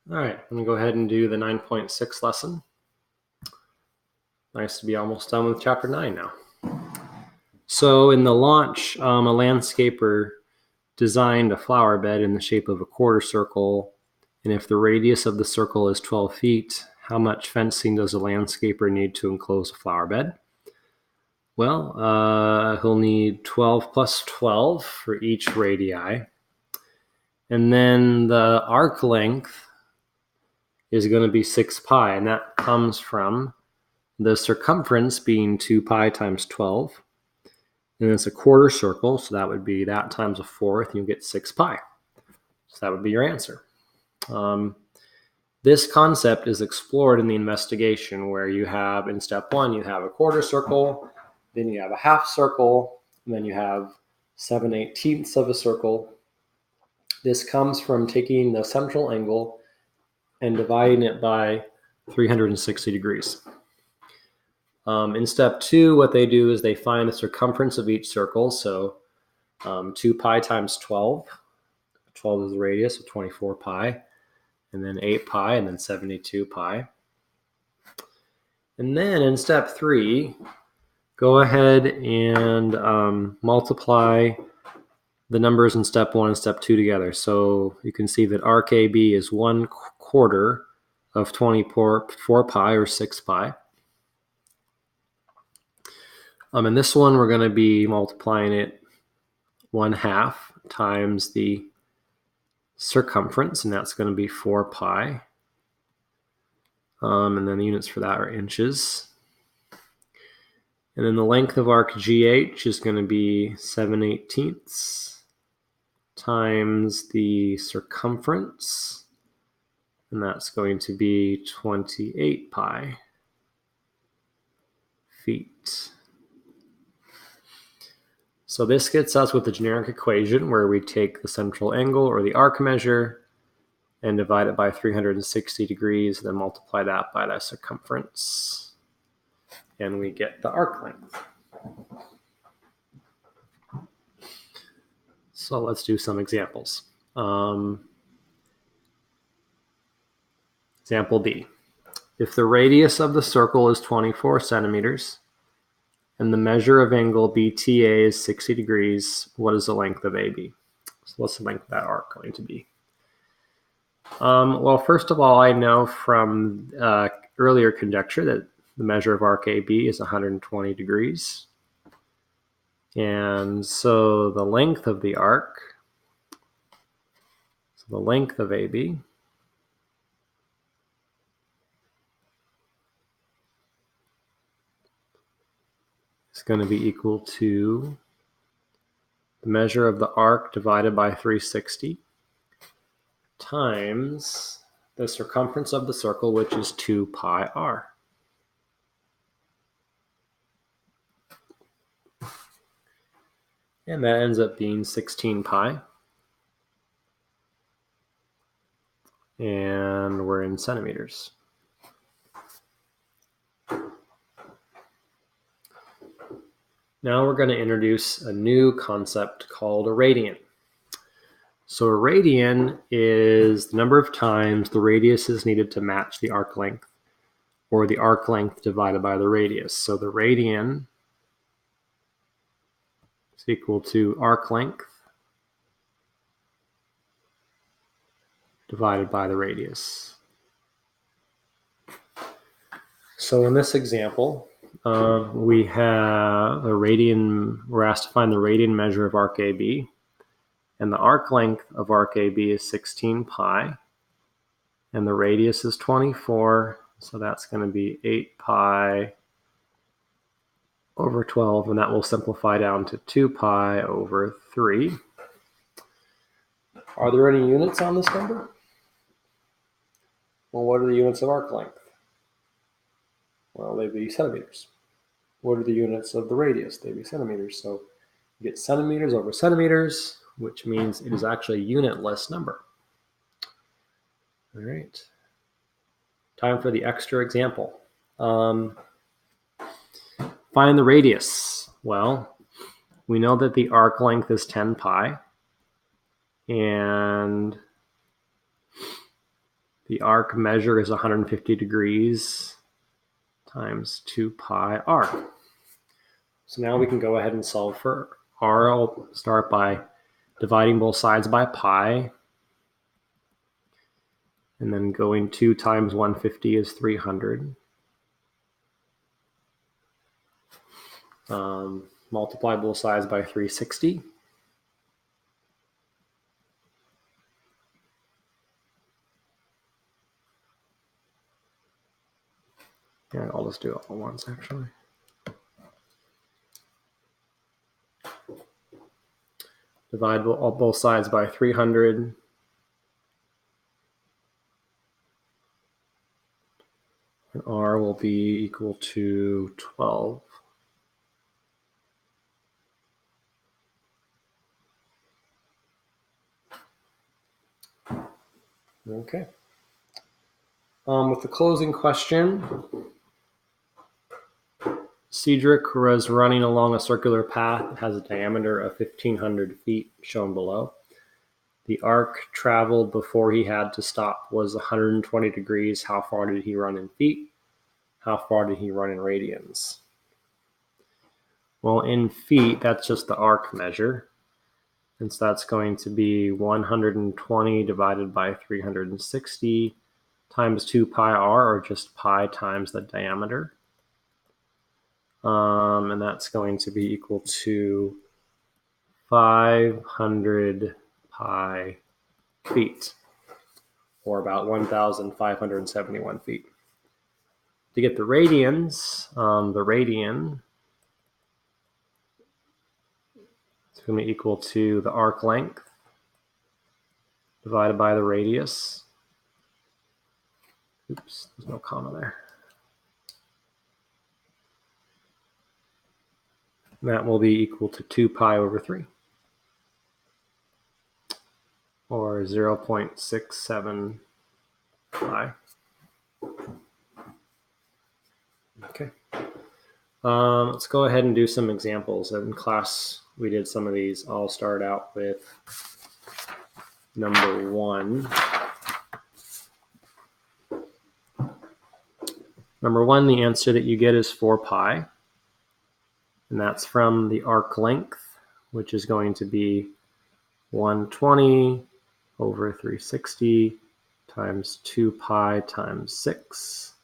All right, I'm going to go ahead and do the 9.6 lesson. Nice to be almost done with chapter 9 now. So in the launch, a landscaper designed a flower bed in the shape of a quarter circle. And if the radius of the circle is 12 feet, how much fencing does a landscaper need to enclose a flower bed? Well, he'll need 12 plus 12 for each radii. And then the arc length is going to be 6 pi, and that comes from the circumference being 2 pi times 12. And it's a quarter circle, so that would be that times a fourth, and you get 6 pi. So that would be your answer. This concept is explored in the investigation where you have, in step 1, you have a quarter circle, then you have a half circle, and then you have 7/18 of a circle. This comes from taking the central angle and dividing it by 360 degrees. In step 2, what they do is they find the circumference of each circle. So 2 pi times 12. 12 is the radius, so 24 pi. And then 8 pi, and then 72 pi. And then in step 3, go ahead and multiply the numbers in step 1 and step 2 together. So you can see that arc AB is 1/4 of 24 pi, or 6 pi. In this one, we're going to be multiplying it 1/2 times the circumference, and that's going to be 4 pi. And then the units for that are inches. And then the length of arc GH is going to be 7/18 times the circumference, and that's going to be 28 pi feet. So this gets us with the generic equation where we take the central angle, or the arc measure, and divide it by 360 degrees, and then multiply that by the circumference. And we get the arc length. So let's do some examples. Example B. If the radius of the circle is 24 centimeters, and the measure of angle BTA is 60 degrees, what is the length of AB? So what's the length of that arc going to be? Well, first of all, I know from earlier conjecture that the measure of arc AB is 120 degrees. And so the length of the arc, so the length of AB, is going to be equal to the measure of the arc divided by 360 times the circumference of the circle, which is 2 pi r. And that ends up being 16 pi. And we're in centimeters. Now we're going to introduce a new concept called a radian. So a radian is the number of times the radius is needed to match the arc length, or the arc length divided by the radius. So the radian is equal to arc length divided by the radius. So in this example, we have a radian. We're asked to find the radian measure of arc AB, and the arc length of arc AB is 16 pi, and the radius is 24, so that's going to be 8 pi over 12, and that will simplify down to 2 pi over 3. Are there any units on this number? Well, what are the units of arc length? Well, they'd be centimeters. What are the units of the radius? They'd be centimeters. So you get centimeters over centimeters, which means it is actually a unitless number. All right. Time for the extra example. Find the radius. Well, we know that the arc length is 10 pi, and The arc measure is 150 degrees times 2 pi arc. So now we can go ahead and solve for r. I'll start by dividing both sides by pi. And then going 2 times 150 is 300. Multiply both sides by 360. Yeah, I'll just do it all at once, actually. Divide both sides by 300. And r will be equal to 12. Okay. With the closing question, Cedric was running along a circular path that has a diameter of 1,500 feet, shown below. The arc traveled before he had to stop was 120 degrees. How far did he run in feet? How far did he run in radians? Well, in feet, that's just the arc measure. And so that's going to be 120 divided by 360 times 2 pi r, or just pi times the diameter. And that's going to be equal to 500 pi feet, or about 1,571 feet. To get the radians, the radian is going to be equal to the arc length divided by the radius. Oops, there's no comma there. And that will be equal to 2 pi over 3, or 0.67 pi. Okay. Let's go ahead and do some examples. In class, we did some of these. I'll start out with number 1. Number 1, the answer that you get is 4 pi. And that's from the arc length, which is going to be 120 over 360 times 2 pi times 6.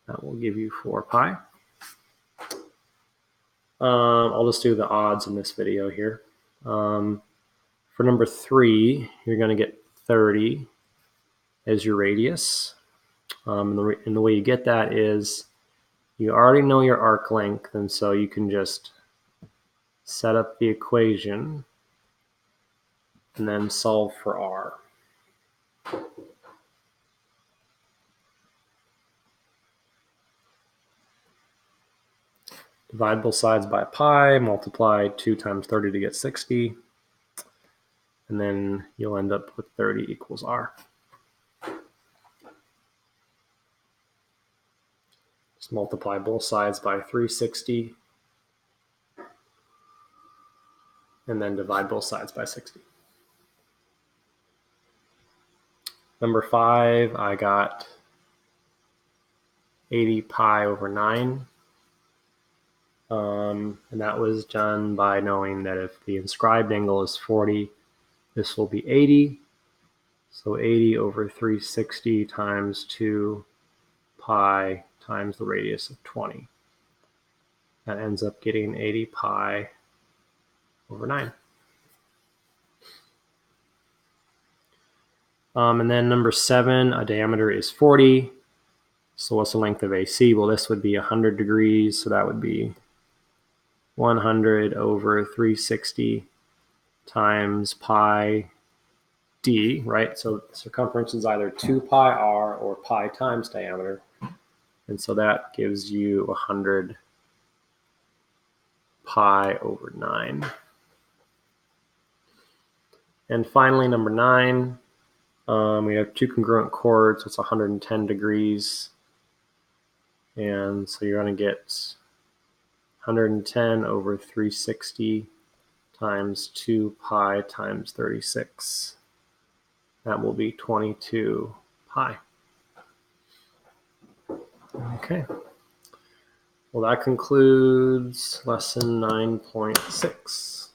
That will give you 4 pi. I'll just do the odds in this video here. For number 3, you're going to get 30 as your radius. And the way you get that is you already know your arc length, and so you can just set up the equation and then solve for r. Divide both sides by pi, multiply 2 times 30 to get 60, and then you'll end up with 30 equals r. Just multiply both sides by 360, and then divide both sides by 60. Number 5, I got 80 pi over 9. And that was done by knowing that if the inscribed angle is 40, this will be 80. So 80 over 360 times 2 pi times the radius of 20. That ends up getting 80 pi over 9. And then number 7, a diameter is 40. So what's the length of AC? Well, this would be 100 degrees, so that would be 100 over 360 times pi d, right? So circumference is either 2 pi r or pi times diameter. And so that gives you 100 pi over 9. And finally, number 9, we have 2 congruent chords. It's 110 degrees. And so you're going to get 110 over 360 times 2 pi times 36. That will be 22 pi. Okay. Well, that concludes lesson 9.6.